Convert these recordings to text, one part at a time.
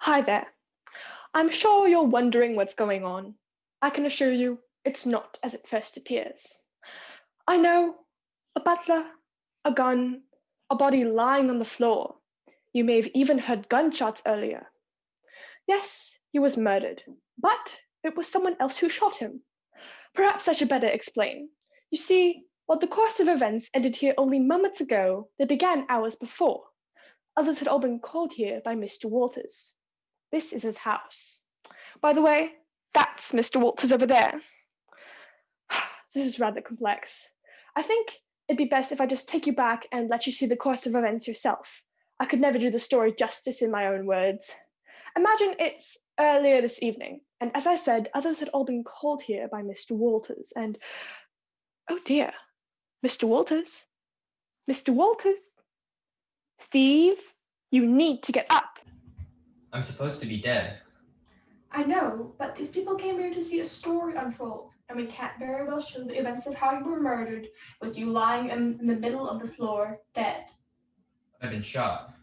Hi there. I'm sure you're wondering what's going on. I can assure you it's not as it first appears. I know a butler, a gun, a body lying on the floor. You may have even heard gunshots earlier. Yes, he was murdered, but it was someone else who shot him. Perhaps I should better explain. You see, while the course of events ended here only moments ago, they began hours before. Others had all been called here by Mr. Walters. This is his house. By the way, that's Mr. Walters over there. This is rather complex. I think it'd be best if I just take you back and let you see the course of events yourself. I could never do the story justice in my own words. Imagine it's earlier this evening, and as I said, others had all been called here by Mr. Walters, and oh dear, Mr. Walters, Mr. Walters, Steve, you need to get up. I'm supposed to be dead. I know, but these people came here to see a story unfold, and we can't very well show the events of how you were murdered with you lying in the middle of the floor, dead. I've been shot.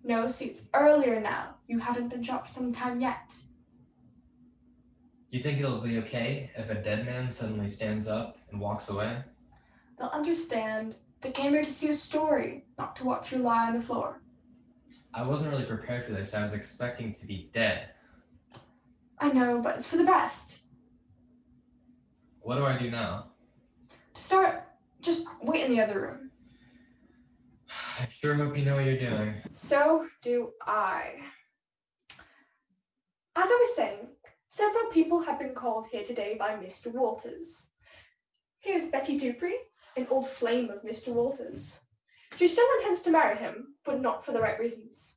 No, see, it's earlier now. You haven't been shot for some time yet. Do you think it'll be okay if a dead man suddenly stands up and walks away? They'll understand. They came here to see a story, not to watch you lie on the floor. I wasn't really prepared for this. I was expecting to be dead. I know, but it's for the best. What do I do now? To start, just wait in the other room. I sure hope you know what you're doing. So do I. As I was saying, several people have been called here today by Mr. Walters. Here's Betty Dupree, an old flame of Mr. Walters. She still intends to marry him, but not for the right reasons.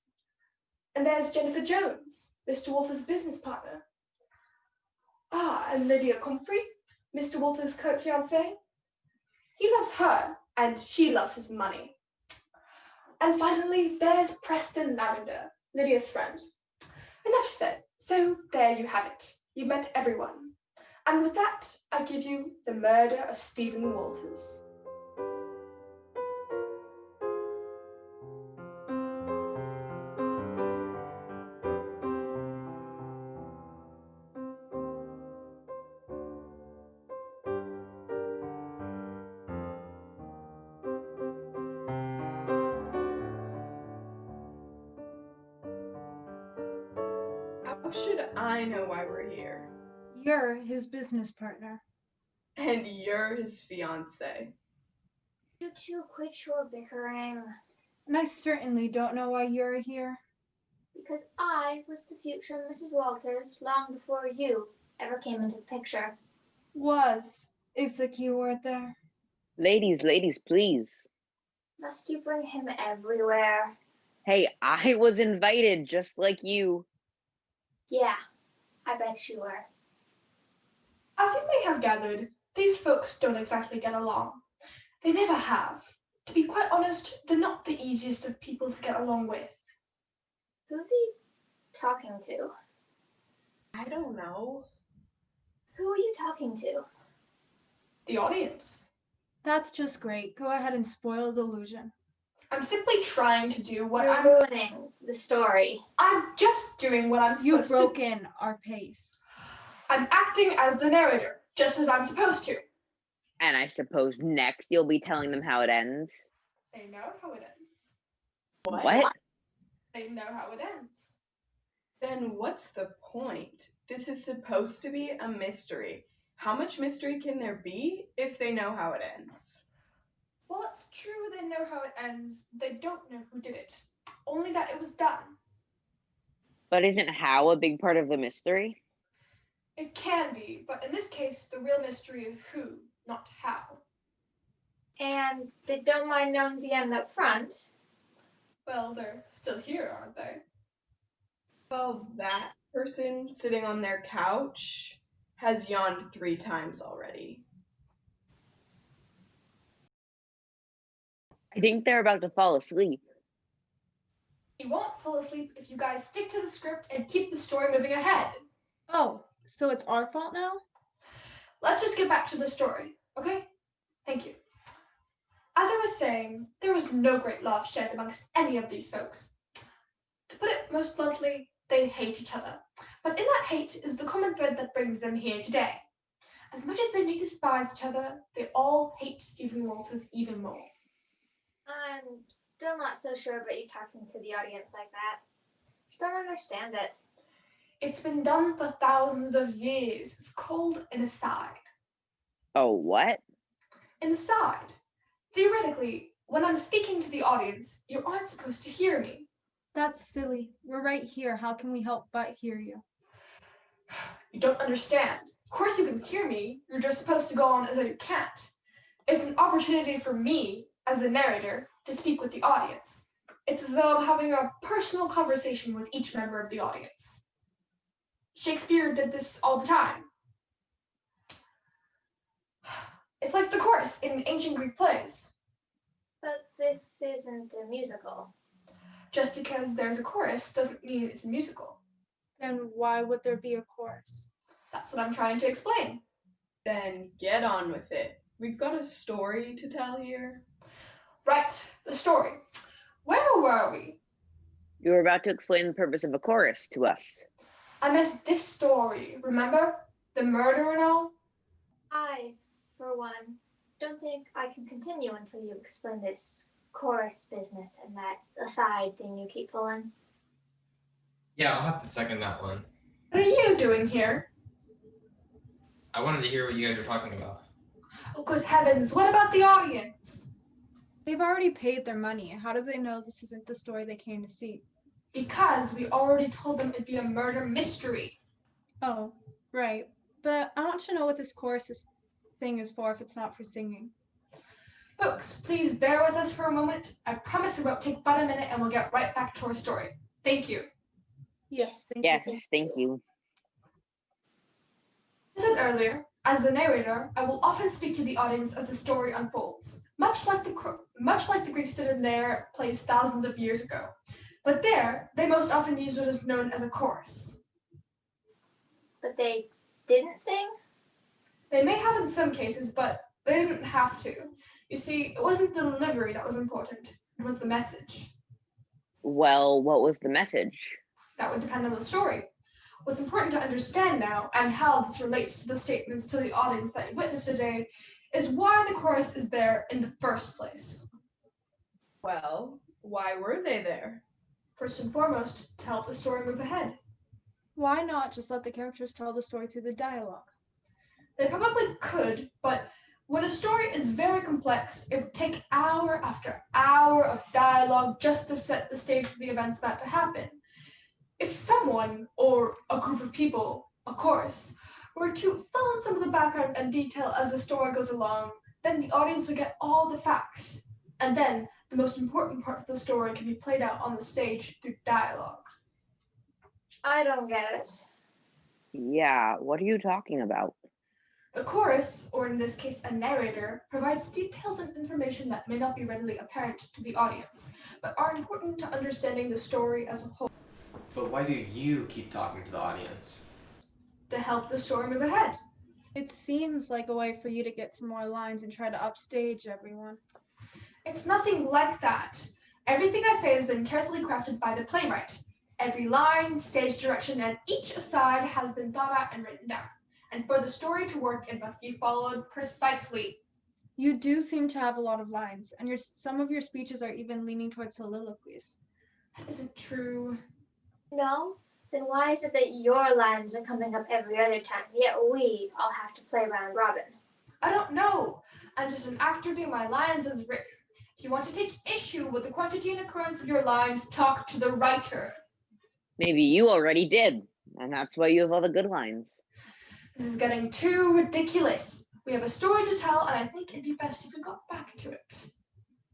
And there's Jennifer Jones, Mr. Walters' business partner. And Lydia Comfrey, Mr. Walters' current fiancée. He loves her, and she loves his money. And finally, there's Preston Lavender, Lydia's friend. Enough said. So there you have it. You've met everyone. And with that, I give you the murder of Stephen Walters. How should I know why we're here? You're his business partner. And you're his fiance. You two quit your bickering. And I certainly don't know why you're here. Because I was the future Mrs. Walters long before you ever came into the picture. Was is the key word there. Ladies, please. Must you bring him everywhere? Hey, I was invited just like you. Yeah, I bet you were. As you may have gathered, these folks don't exactly get along. They never have. To be quite honest, they're not the easiest of people to get along with. Who's he talking to? I don't know. Who are you talking to? The audience. That's just great. Go ahead and spoil the illusion. I'm simply trying to do what You're ruining the story. I'm just doing what I'm supposed You've to. broken our pace. I'm acting as the narrator, just as I'm supposed to. And I suppose next you'll be telling them how it ends. They know how it ends. What? They know how it ends. Then what's the point? This is supposed to be a mystery. How much mystery can there be if they know how it ends? Well, it's true they know how it ends. They don't know who did it. Only that it was done. But isn't how a big part of the mystery? It can be, but in this case, the real mystery is who, not how. And they don't mind knowing the end up front. Well, they're still here, aren't they? Well, that person sitting on their couch has yawned 3 times already. I think they're about to fall asleep. You won't fall asleep if you guys stick to the script and keep the story moving ahead. Oh, so it's our fault now? Let's just get back to the story, okay? Thank you. As I was saying, there was no great love shared amongst any of these folks. To put it most bluntly, They hate each other. But in that hate is the common thread that brings them here today. As much as they may despise each other, they all hate Stephen Walters even more. I'm still not so sure about you talking to the audience like that. Just don't understand it. It's been done for thousands of years. It's called an aside. Oh, what? An aside. Theoretically, when I'm speaking to the audience, you aren't supposed to hear me. That's silly. We're right here. How can we help but hear you? You don't understand. Of course you can hear me. You're just supposed to go on as though you can't. It's an opportunity for me, as the narrator, to speak with the audience. It's as though I'm having a personal conversation with each member of the audience. Shakespeare did this all the time. It's like the chorus in ancient Greek plays. But this isn't a musical. Just because there's a chorus doesn't mean it's a musical. Then why would there be a chorus? That's what I'm trying to explain. Then get on with it. We've got a story to tell here. Right, the story. Where were we? You were about to explain the purpose of a chorus to us. I meant this story, remember? The murder and all? I, for one, don't think I can continue until you explain this chorus business and that aside thing you keep pulling. Yeah, I'll have to second that one. What are you doing here? I wanted to hear what you guys were talking about. Oh, good heavens, what about the audience? They've already paid their money. How do they know this isn't the story they came to see? Because we already told them it'd be a murder mystery. Oh, right. But I want to know what this thing is for if it's not for singing. Folks, please bear with us for a moment. I promise it won't take but a minute and we'll get right back to our story. Thank you. Yes. Yes, thank you. As I said earlier, as the narrator, I will often speak to the audience as the story unfolds, much like the Greeks did in their plays thousands of years ago. But there, they most often use what is known as a chorus. But they didn't sing? They may have in some cases, but they didn't have to. You see, it wasn't the delivery that was important, it was the message. Well, what was the message? That would depend on the story. What's important to understand now, and how this relates to the statements to the audience that you witnessed today, is why the chorus is there in the first place. Well, why were they there? First and foremost, to help the story move ahead. Why not just let the characters tell the story through the dialogue? They probably could, but when a story is very complex, it would take hour after hour of dialogue just to set the stage for the events about to happen. If someone, or a group of people, of course, were to fill in some of the background and detail as the story goes along, then the audience would get all the facts. And then the most important parts of the story can be played out on the stage through dialogue. I don't get it. Yeah, what are you talking about? The chorus, or in this case a narrator, provides details and information that may not be readily apparent to the audience, but are important to understanding the story as a whole. But why do you keep talking to the audience? To help the story move ahead. It seems like a way for you to get some more lines and try to upstage everyone. It's nothing like that. Everything I say has been carefully crafted by the playwright. Every line, stage direction, and each aside has been thought out and written down. And for the story to work, it must be followed precisely. You do seem to have a lot of lines, and some of your speeches are even leaning towards soliloquies. That isn't true. No? Then why is it that your lines are coming up every other time, yet we all have to play round robin? I don't know. I'm just an actor doing my lines as written. If you want to take issue with the quantity and occurrence of your lines, talk to the writer. Maybe you already did, and that's why you have all the good lines. This is getting too ridiculous. We have a story to tell, and I think it'd be best if we got back to it.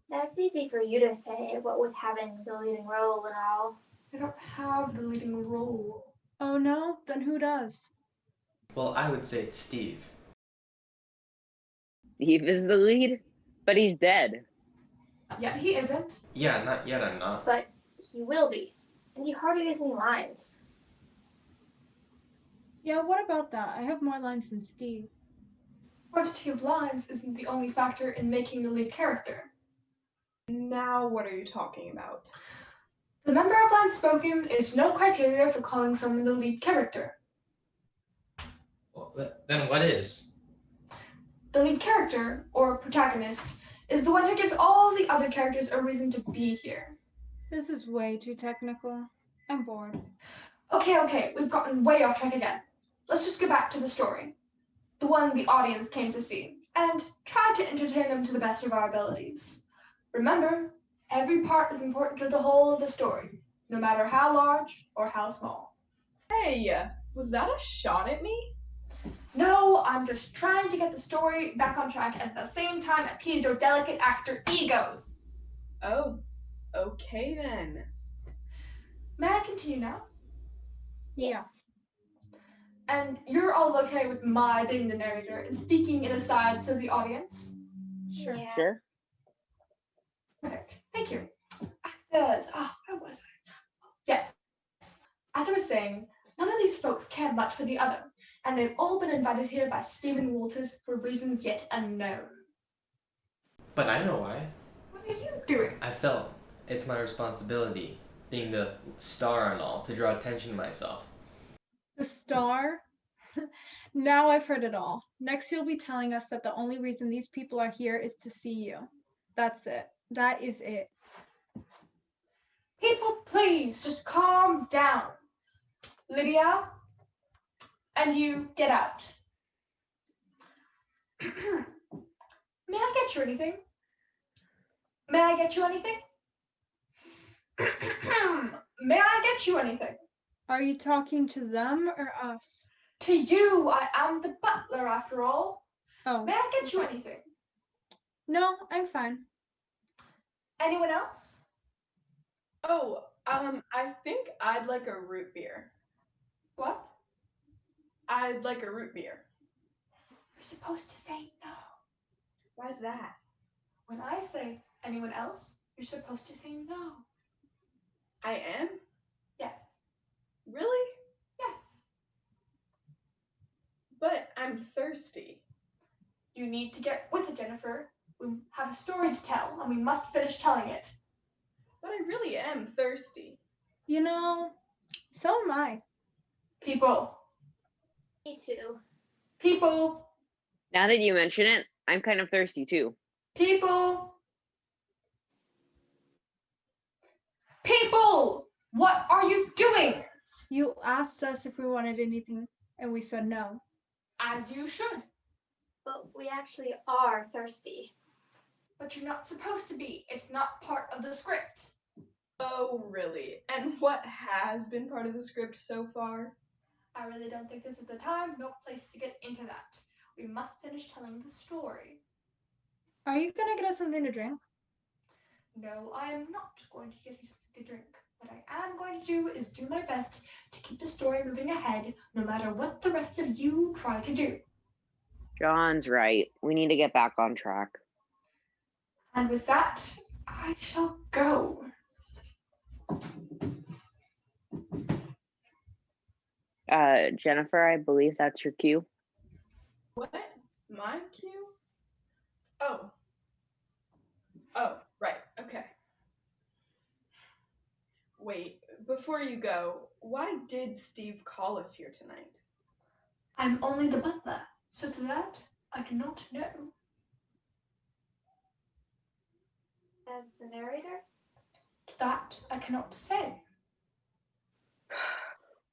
That's easy for you to say, what with having the leading role and all. I don't have the leading role. Oh no? Then who does? Well, I would say it's Steve. Steve is the lead, but he's dead. Yet he isn't. Yeah, not yet, I'm not. But he will be. And he hardly has any lines. Yeah, what about that? I have more lines than Steve. Quantity of lines isn't the only factor in making the lead character. Now what are you talking about? The number of lines spoken is no criteria for calling someone the lead character. Well, then what is? The lead character, or protagonist, is the one who gives all the other characters a reason to be here. This is way too technical. I'm bored. Okay, we've gotten way off track again. Let's just get back to the story. The one the audience came to see, and try to entertain them to the best of our abilities. Remember, every part is important to the whole of the story, no matter how large or how small. Hey, was that a shot at me? No, I'm just trying to get the story back on track and at the same time appease your delicate actor egos. Oh, okay then. May I continue now? Yes. And you're all okay with my being the narrator and speaking in asides to the audience? Sure. Yeah. Sure. Perfect. Thank you. Where was I? Yes. As I was saying, none of these folks care much for the other, and they've all been invited here by Stephen Walters for reasons yet unknown. But I know why. What are you doing? I felt it's my responsibility, being the star and all, to draw attention to myself. The star? Now I've heard it all. Next, you'll be telling us that the only reason these people are here is to see you. That's it. That is it. People, please, just calm down. Lydia, and you get out. May I get you anything? May I get you anything? May I get you anything? Are you talking to them or us? To you, I am the butler after all. Oh. May I get you anything? No, I'm fine. Anyone else? Oh, I think I'd like a root beer. What? I'd like a root beer. You're supposed to say no. Why's that? When I say anyone else, you're supposed to say no. I am? Yes. Really? Yes. But I'm thirsty. You need to get with it, Jennifer. We have a story to tell, and we must finish telling it. But I really am thirsty. You know, so am I. People. Me too. People. Now that you mention it, I'm kind of thirsty too. People. People! What are you doing? You asked us if we wanted anything, and we said no. As you should. But we actually are thirsty. But you're not supposed to be. It's not part of the script. Oh, really? And what has been part of the script so far? I really don't think this is the time nor place to get into that. We must finish telling the story. Are you gonna get us something to drink? No, I am not going to give you something to drink. What I am going to do is do my best to keep the story moving ahead, no matter what the rest of you try to do. John's right. We need to get back on track. And with that, I shall go. Jennifer, I believe that's your cue. What? My cue? Oh. Oh, right. Okay. Wait, before you go, why did Steve call us here tonight? I'm only the butler, so to that I do not know. As the narrator? To that I cannot say.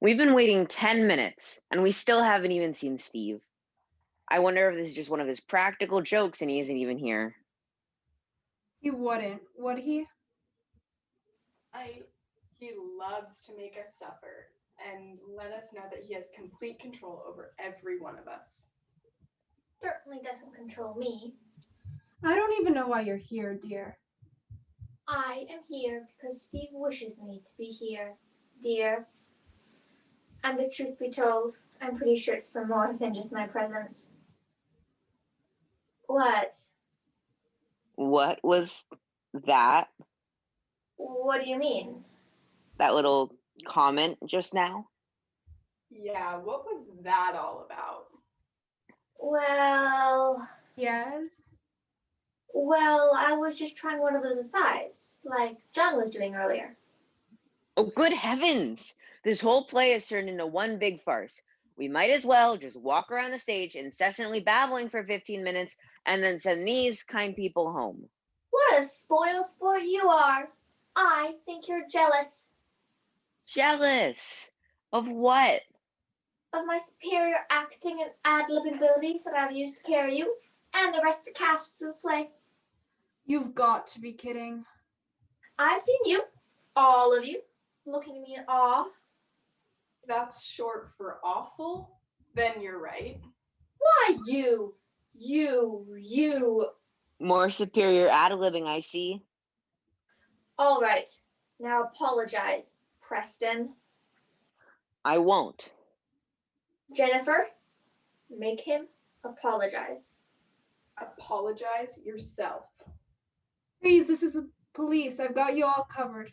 We've been waiting 10 minutes, and we still haven't even seen Steve. I wonder if this is just one of his practical jokes and he isn't even here. He wouldn't, would he? He loves to make us suffer and let us know that he has complete control over every one of us. Certainly doesn't control me. I don't even know why you're here, dear. I am here because Steve wishes me to be here, dear. And the truth be told, I'm pretty sure it's for more than just my presence. What? What was that? What do you mean? That little comment just now? Yeah, what was that all about? Well, Yes? I was just trying one of those asides, like John was doing earlier. Oh, good heavens! This whole play has turned into one big farce. We might as well just walk around the stage incessantly babbling for 15 minutes and then send these kind people home. What a spoil sport you are. I think you're jealous Jealous? Of what? of my superior acting and ad-lib abilities that I've used to carry you and the rest of the cast through the play. You've got to be kidding. I've seen you, all of you, looking at me in awe. That's short for awful? Then you're right. Why you? More superior ad-libbing, I see. All right, now apologize, Preston. I won't. Jennifer, make him apologize. Apologize yourself. Please, this is the police. I've got you all covered.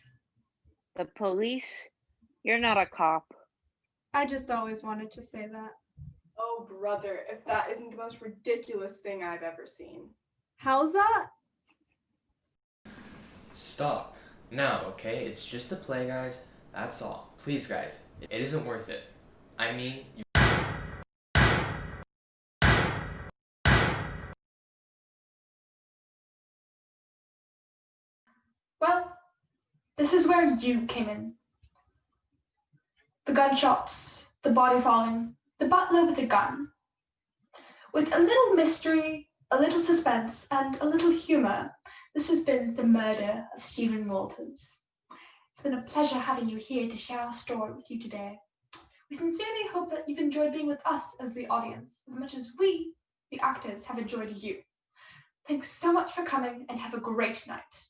The police? You're not a cop. I just always wanted to say that. Oh, brother, if that isn't the most ridiculous thing I've ever seen. How's that? Stop. Now, okay? It's just a play, guys. That's all. Please, guys. It isn't worth it. I mean, you Well, this is where you came in. The gunshots, the body falling, the butler with a gun. With a little mystery, a little suspense, and a little humor, this has been The Murder of Stephen Walters. It's been a pleasure having you here to share our story with you today. We sincerely hope that you've enjoyed being with us as the audience as much as we, the actors, have enjoyed you. Thanks so much for coming and have a great night.